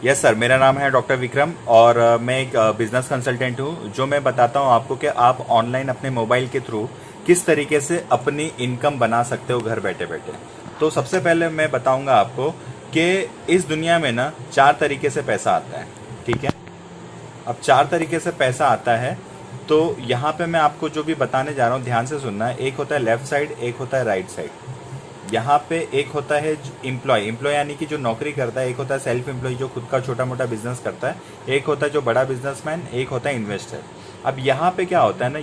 Yes sir, मेरा नाम है डॉक्टर विक्रम और मैं एक बिजनेस कंसल्टेंट हूँ। जो मैं बताता हूँ आपको कि आप ऑनलाइन अपने मोबाइल के थ्रू किस तरीके से अपनी इनकम बना सकते हो घर बैठे बैठे। तो सबसे पहले मैं बताऊंगा आपको कि इस दुनिया में ना 4 तरीके से पैसा आता है। ठीक है, अब 4 तरीके से पैसा आता है। तो यहाँ पे मैं आपको जो भी बताने जा रहा हूँ ध्यान से सुनना है। एक होता है लेफ्ट साइड, एक होता है राइट साइड। यहाँ पे एक होता है एम्प्लॉय यानी कि जो नौकरी करता है, एक होता है सेल्फ एम्प्लॉय जो खुद का छोटा मोटा बिजनेस करता है, एक होता है जो बड़ा बिजनेसमैन, एक होता है इन्वेस्टर। अब यहाँ पे क्या होता है ना,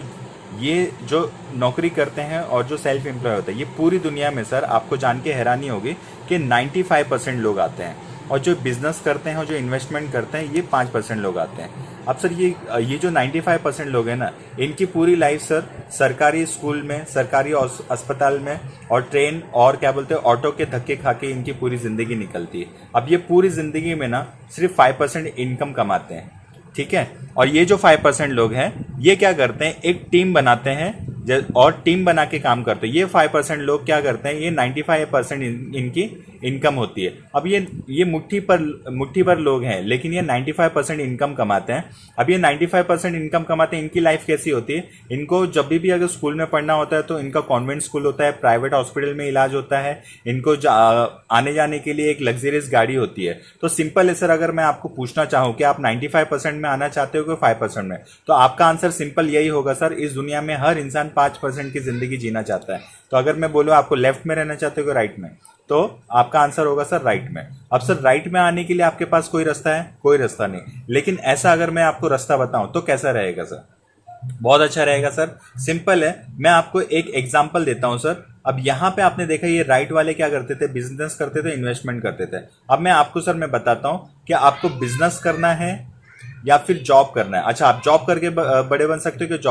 ये जो नौकरी करते हैं और जो सेल्फ एम्प्लॉय होता है, ये पूरी दुनिया में सर आपको जान के हैरानी होगी कि 95% लोग आते हैं, और जो बिजनेस करते हैं और जो इन्वेस्टमेंट करते हैं ये 5% लोग आते हैं। अब सर ये जो 95% लोग हैं ना, इनकी पूरी लाइफ सर सरकारी स्कूल में, सरकारी अस्पताल में और ट्रेन और क्या बोलते हैं ऑटो के धक्के खा के इनकी पूरी जिंदगी निकलती है। अब ये पूरी जिंदगी में ना सिर्फ 5% इनकम कमाते हैं। ठीक है, और ये जो 5% लोग हैं ये क्या करते हैं, एक टीम बनाते हैं और टीम बना के काम करते हैं। ये 5% लोग क्या करते हैं, ये 95% इनकी इनकम होती है। अब ये मुट्ठी पर लोग हैं, लेकिन ये 95% इनकम कमाते हैं। अब ये 95% इनकम कमाते हैं, इनकी लाइफ कैसी होती है, इनको जब भी अगर स्कूल में पढ़ना होता है तो इनका कॉन्वेंट स्कूल होता है, प्राइवेट हॉस्पिटल में इलाज होता है, इनको आने जाने के लिए एक लग्जरियस गाड़ी होती है। तो सिंपल है सर, अगर मैं आपको पूछना चाहूं कि आप 95% में आना चाहते हो कि 5% में, तो आपका आंसर सिंपल यही होगा सर, इस दुनिया में हर इंसान 5% की जिंदगी जीना चाहता है। तो अगर मैं बोलूं आपको लेफ्ट में रहना चाहते हो कि राइट में, तो आपका आंसर होगा सर राइट में। अब सर राइट में आने के लिए आपके पास कोई रास्ता है? कोई रास्ता नहीं। लेकिन ऐसा अगर मैं आपको रास्ता बताऊं तो कैसा रहेगा सर? बहुत अच्छा रहेगा सर, सिंपल है। मैं आपको एक एग्जांपल देता हूं सर। अब यहां पे आपने देखा ये राइट वाले क्या करते थे, बिजनेस करते थे, इन्वेस्टमेंट करते थे। अब मैं आपको सर मैं बताता हूं कि आपको बिजनेस करना है या फिर जॉब करना है। अच्छा, आप जॉब करके बड़े बन सकते हो कि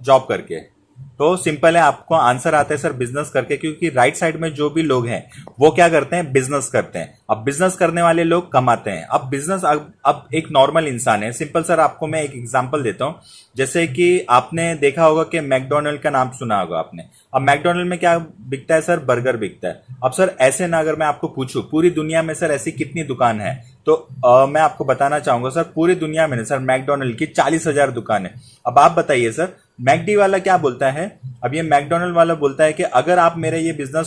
जॉब करके? तो सिंपल है, आपको आंसर आता है सर बिजनेस करके, क्योंकि राइट साइड में जो भी लोग हैं वो क्या करते हैं, बिजनेस करते हैं। अब बिजनेस करने वाले लोग कमाते हैं। अब बिजनेस अब एक नॉर्मल इंसान है। सिंपल सर, आपको मैं एक एग्जांपल देता हूं। जैसे कि आपने देखा होगा कि मैकडोनल्ड का नाम सुना होगा आपने। अब मैकडोनल्ड में क्या बिकता है सर? बर्गर बिकता है। अब सर ऐसे ना अगर मैं आपको पूछूं पूरी दुनिया में सर ऐसी कितनी दुकान है, तो मैं आपको बताना चाहूंगा सर, पूरी दुनिया में सर मैकडोनल्ड की 40,000 दुकान है। अब आप बताइए सर, मैकडी वाला क्या बोलता है? अब ये मैकडोनल्ड वाला बोलता है कि अगर आप मेरे ये बिजनेस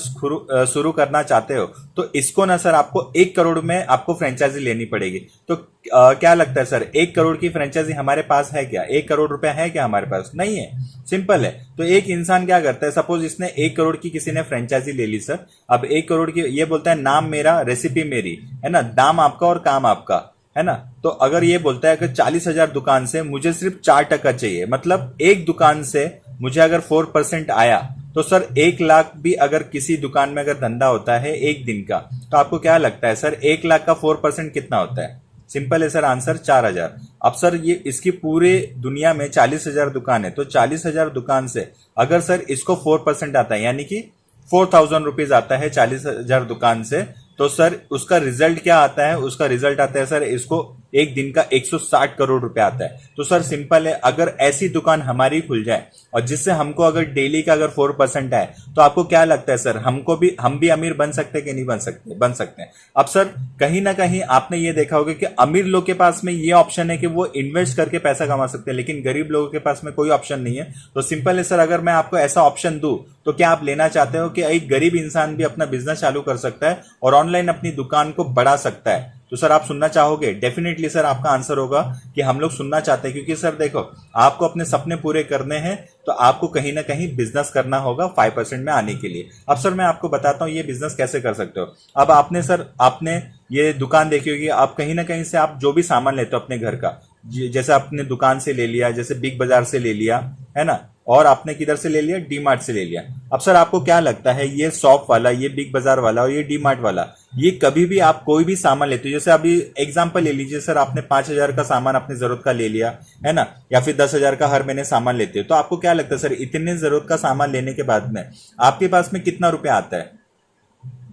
शुरू करना चाहते हो तो इसको ना सर आपको 1 करोड़ में आपको फ्रेंचाइजी लेनी पड़ेगी। तो क्या लगता है सर, 1 करोड़ की फ्रेंचाइजी हमारे पास है क्या? 1 करोड़ रुपया है क्या हमारे पास? नहीं है। सिंपल है। तो एक इंसान क्या करता है, सपोज इसने 1 करोड़ की किसी ने फ्रेंचाइजी ले ली सर। अब 1 करोड़ की, ये बोलता है नाम मेरा, रेसिपी मेरी, है ना, दाम आपका और काम आपका, है ना। तो अगर ये बोलता है कि 40,000 दुकान से मुझे सिर्फ 4% चाहिए, मतलब एक दुकान से मुझे अगर 4% आया, तो सर 1 लाख भी अगर किसी दुकान में अगर धंधा होता है एक दिन का, तो आपको क्या लगता है सर 1 लाख का 4% कितना होता है? सिंपल है सर, आंसर 4,000। अब सर ये इसकी पूरे दुनिया में 40,000 दुकान है, तो 40,000 दुकान से अगर सर इसको 4% आता है, यानी कि 4,000 रुपीज आता है 40,000 दुकान से, तो सर उसका रिजल्ट क्या आता है? उसका रिजल्ट आता है सर इसको एक दिन का 160 करोड़ रुपया आता है। तो सर सिंपल है, अगर ऐसी दुकान हमारी खुल जाए और जिससे हमको अगर डेली का अगर 4% आए, तो आपको क्या लगता है सर, हम भी अमीर बन सकते हैं कि नहीं बन सकते? बन सकते हैं। अब सर कहीं ना कहीं आपने ये देखा होगा कि अमीर लोग के पास में ये ऑप्शन है कि वो इन्वेस्ट करके पैसा कमा सकते हैं, लेकिन गरीब लोगों के पास में कोई ऑप्शन नहीं है। तो सिंपल है सर, अगर मैं आपको ऐसा ऑप्शन दूं तो क्या आप लेना चाहते हो कि एक गरीब इंसान भी अपना बिजनेस चालू कर सकता है और ऑनलाइन अपनी दुकान को बढ़ा सकता है? तो सर आप सुनना चाहोगे? डेफिनेटली सर, आपका आंसर होगा कि हम लोग सुनना चाहते हैं, क्योंकि सर देखो, आपको अपने सपने पूरे करने हैं तो आपको कहीं ना कहीं बिजनेस करना होगा 5% में आने के लिए। अब सर मैं आपको बताता हूं ये बिजनेस कैसे कर सकते हो। अब आपने ये दुकान देखी होगी, आप कहीं ना कहीं से आप जो भी सामान लेते हो अपने घर का, जैसे आपने दुकान से ले लिया, जैसे बिग बाजार से ले लिया, है ना, और आपने किधर से ले लिया? डी मार्ट से ले लिया। अब सर आपको क्या लगता है, ये शॉप वाला, ये बिग बाजार वाला और ये डी मार्ट वाला, ये कभी भी आप कोई भी सामान लेते हो, जैसे अभी एग्जांपल ले लीजिए सर, आपने 5,000 का सामान अपनी जरूरत का ले लिया, है ना, या फिर 10,000 का हर महीने सामान लेते हो, तो आपको क्या लगता है सर, इतने जरूरत का सामान लेने के बाद में आपके पास में कितना रुपया आता है?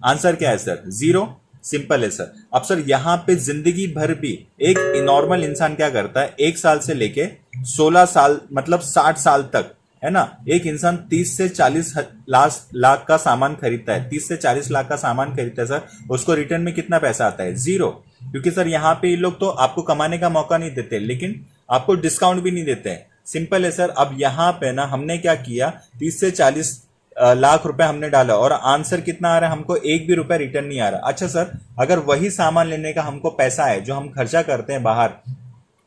आंसर क्या है सर? 0। सिंपल है सर। अब सर यहां पे जिंदगी भर भी एक नॉर्मल इंसान क्या करता है, 1 साल से लेके 16 साल मतलब 60 साल तक, है ना, एक इंसान 30 से 40 लाख का सामान खरीदता है। 30 से 40 लाख का सामान खरीदता है सर, उसको रिटर्न में कितना पैसा आता है? 0। क्योंकि सर यहाँ पे ये लोग तो आपको कमाने का मौका नहीं देते, लेकिन आपको डिस्काउंट भी नहीं देते हैं। सिंपल है सर। अब यहाँ पे ना हमने क्या किया, 30 से 40 लाख रुपए हमने डाला और आंसर कितना आ रहा है, हमको एक भी रुपया रिटर्न नहीं आ रहा। अच्छा सर, अगर वही सामान लेने का हमको पैसा है जो हम खर्चा करते हैं बाहर,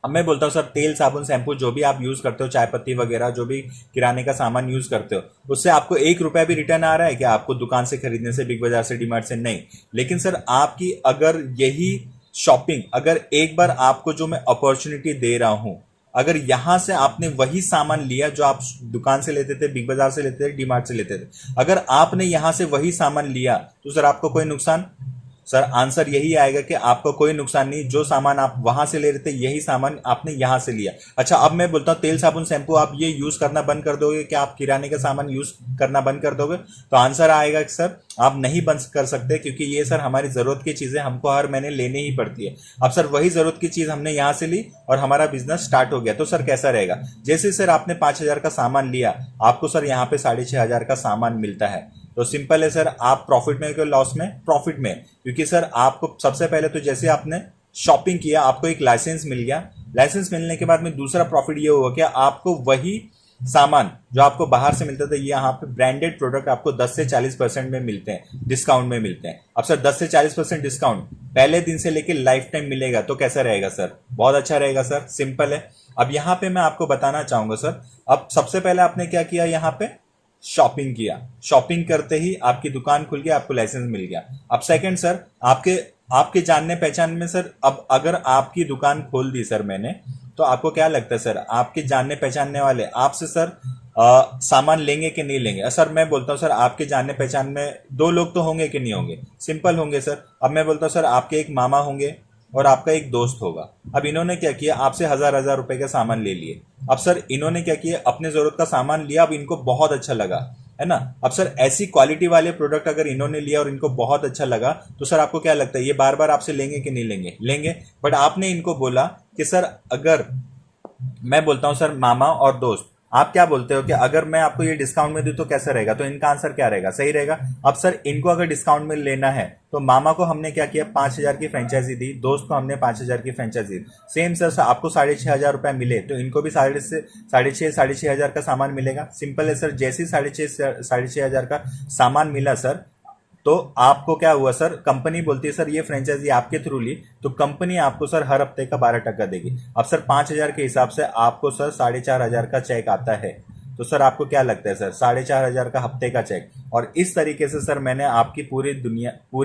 अब मैं बोलता हूँ सर, तेल साबुन शैम्पू जो भी आप यूज करते हो, चाय पत्ती वगैरह जो भी किराने का सामान यूज करते हो, उससे आपको एक रुपया भी रिटर्न आ रहा है क्या? आपको दुकान से खरीदने से, बिग बाजार से, डीमार्ट से? नहीं। लेकिन सर आपकी अगर यही शॉपिंग, अगर एक बार आपको जो मैं अपॉर्चुनिटी दे रहा हूं, अगर यहां से आपने वही सामान लिया जो आप दुकान से लेते थे, बिग बाजार से लेते थे, डीमार्ट से लेते थे, अगर आपने यहां से वही सामान लिया तो सर आपको कोई नुकसान? सर आंसर यही आएगा कि आपको कोई नुकसान नहीं। जो सामान आप वहां से ले रहे थे, यही सामान आपने यहां से लिया। अच्छा, अब मैं बोलता हूं तेल साबुन शैम्पू आप ये यूज करना बंद कर दोगे क्या? आप किराने का सामान यूज करना बंद कर दोगे? तो आंसर आएगा कि सर आप नहीं बंद कर सकते, क्योंकि ये सर हमारी जरूरत की चीजें हमको हर महीने लेनी ही पड़ती है। अब सर वही जरूरत की चीज हमने यहां से ली और हमारा बिजनेस स्टार्ट हो गया, तो सर कैसा रहेगा? जैसे सर आपने 5,000 का सामान लिया, आपको सर यहाँ पे 6,500 का सामान मिलता है। तो सिंपल है सर, आप प्रॉफिट में, लॉस में? प्रॉफिट में। क्योंकि सर आपको सबसे पहले तो जैसे आपने शॉपिंग किया, आपको एक लाइसेंस मिल गया। लाइसेंस मिलने के बाद में दूसरा प्रॉफिट ये हुआ कि आपको वही सामान जो आपको बाहर से मिलता था, ये यहाँ पे ब्रांडेड प्रोडक्ट आपको 10 से 40% में मिलते हैं, डिस्काउंट में मिलते हैं। अब सर 10 से 40% डिस्काउंट पहले दिन से लेकर लाइफ टाइम मिलेगा, तो कैसा रहेगा सर? बहुत अच्छा रहेगा सर। सिंपल है। अब यहाँ पे मैं आपको बताना चाहूंगा सर, अब सबसे पहले आपने क्या किया, यहाँ पे शॉपिंग किया। शॉपिंग करते ही आपकी दुकान खुल गई, आपको लाइसेंस मिल गया। अब सेकंड सर, आपके आपके जानने पहचान में सर, अब अगर आपकी दुकान खोल दी सर मैंने, तो आपको क्या लगता है सर, आपके जानने पहचानने वाले आपसे सर सामान लेंगे कि नहीं लेंगे? सर मैं बोलता हूँ सर, आपके जानने पहचान में 2 लोग तो होंगे कि नहीं होंगे? सिंपल होंगे सर। अब मैं बोलता हूँ सर, आपके एक मामा होंगे और आपका एक दोस्त होगा। अब इन्होंने क्या किया, आपसे 1,000 रुपए का सामान ले लिए। अब सर इन्होंने क्या किया, अपने जरूरत का सामान लिया, अब इनको बहुत अच्छा लगा, है ना? अब सर ऐसी क्वालिटी वाले प्रोडक्ट अगर इन्होंने लिया और इनको बहुत अच्छा लगा, तो सर आपको क्या लगता है, ये बार बार आपसे लेंगे कि नहीं लेंगे? लेंगे। बट आपने इनको बोला कि सर, अगर मैं बोलता हूं सर मामा और दोस्त, आप क्या बोलते हो कि अगर मैं आपको ये डिस्काउंट में दूं तो कैसा रहेगा? तो इनका आंसर क्या रहेगा? सही रहेगा। अब सर इनको अगर डिस्काउंट में लेना है, तो मामा को हमने क्या किया, 5,000 की फ्रेंचाइजी दी, दोस्त को हमने 5,000 की फ्रेंचाइजी दी। सेम सर आपको 6,500 रुपए मिले, तो इनको भी 6,500 का सामान मिलेगा। सिंपल है सर। जैसे ही 6,500 का सामान मिला सर, तो आपको क्या हुआ सर, कंपनी बोलती है सर ये फ्रेंचाइजी आपके थ्रू ली, तो कंपनी आपको सर हर हफ्ते का 12% देगी। अब सर 5,000 के हिसाब से आपको सर 4,500 का चेक आता है। तो सर आपको क्या लगता है सर, 4,500 का हफ्ते का चेक। और इस तरीके से सर मैंने आपकी पूरी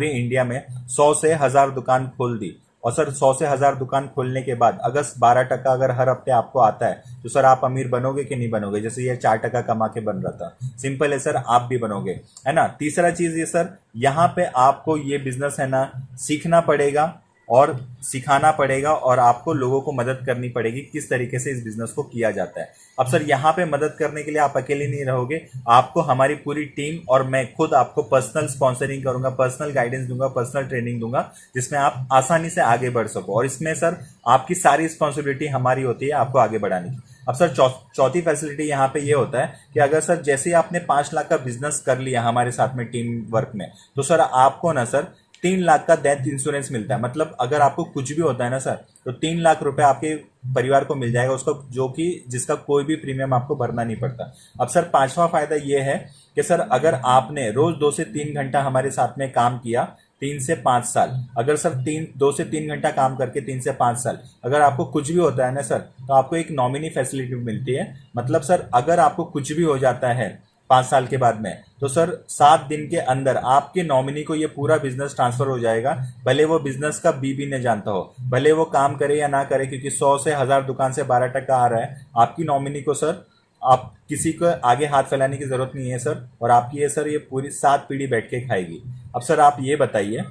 इंडिया में 100 से 1,000 दुकान खोल दी। और सर 100 से 1,000 दुकान खोलने के बाद अगर 12% अगर हर हफ्ते आपको आता है, तो सर आप अमीर बनोगे कि नहीं बनोगे? जैसे ये 4% कमा के बन रहा था, सिंपल है सर, आप भी बनोगे, है ना? तीसरा चीज ये सर, यहाँ पे आपको ये बिजनेस है ना सीखना पड़ेगा और सिखाना पड़ेगा, और आपको लोगों को मदद करनी पड़ेगी किस तरीके से इस बिजनेस को किया जाता है। अब सर यहाँ पे मदद करने के लिए आप अकेले नहीं रहोगे, आपको हमारी पूरी टीम और मैं खुद आपको पर्सनल स्पॉन्सरिंग करूंगा, पर्सनल गाइडेंस दूंगा, पर्सनल ट्रेनिंग दूंगा, जिसमें आप आसानी से आगे बढ़ सको। और इसमें सर आपकी सारी रिस्पॉन्सिबिलिटी हमारी होती है आपको आगे बढ़ाने की। अब सर चौथी फैसिलिटी यहाँ पे ये होता है कि अगर सर जैसे ही आपने 5 लाख का बिजनेस कर लिया हमारे साथ में टीम वर्क में, तो सर आपको ना सर 3 लाख का डेथ इंश्योरेंस मिलता है। मतलब अगर आपको कुछ भी होता है ना सर, तो 3 लाख रुपए आपके परिवार को मिल जाएगा, उसका जो कि जिसका कोई भी प्रीमियम आपको भरना नहीं पड़ता। अब सर 5वां फायदा ये है कि सर अगर आपने रोज 2 से 3 घंटा हमारे साथ में काम किया, 3 से 5 साल, अगर सर 2 से 3 घंटा काम करके 3 से 5 साल अगर आपको कुछ भी होता है ना सर, तो आपको एक नॉमिनी फैसिलिटी मिलती है। मतलब सर अगर आपको कुछ भी हो जाता है 5 साल के बाद में, तो सर 7 दिन के अंदर आपके नॉमिनी को ये पूरा बिजनेस ट्रांसफर हो जाएगा। भले वो बिजनेस का बी न जानता हो, भले वो काम करे या ना करे, क्योंकि 100 से 1,000 दुकान से 12% आ रहा है। आपकी नॉमिनी को सर आप किसी को आगे हाथ फैलाने की जरूरत नहीं है सर, और आपकी ये सर ये पूरी 7 पीढ़ी बैठ के खाएगी। अब सर आप ये बताइए,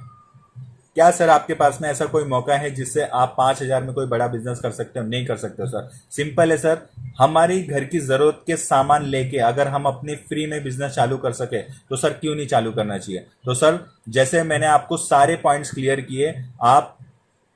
क्या सर आपके पास में ऐसा कोई मौका है जिससे आप 5,000 में कोई बड़ा बिजनेस कर सकते हो? नहीं कर सकते हो सर। सिंपल है सर, हमारी घर की जरूरत के सामान लेके अगर हम अपनी फ्री में बिजनेस चालू कर सके, तो सर क्यों नहीं चालू करना चाहिए? तो सर जैसे मैंने आपको सारे पॉइंट्स क्लियर किए, आप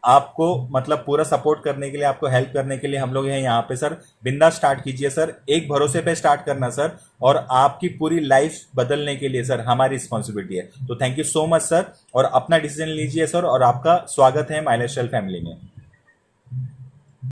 आपको मतलब पूरा सपोर्ट करने के लिए, आपको हेल्प करने के लिए हम लोग हैं यहाँ पे सर। बिंदा स्टार्ट कीजिए सर, एक भरोसे पे स्टार्ट करना सर, और आपकी पूरी लाइफ बदलने के लिए सर हमारी रिस्पॉन्सिबिलिटी है। तो thank you so much sir, और अपना डिसीजन लीजिए सर, और आपका स्वागत है माई लाइफस्टाइल फैमिली में।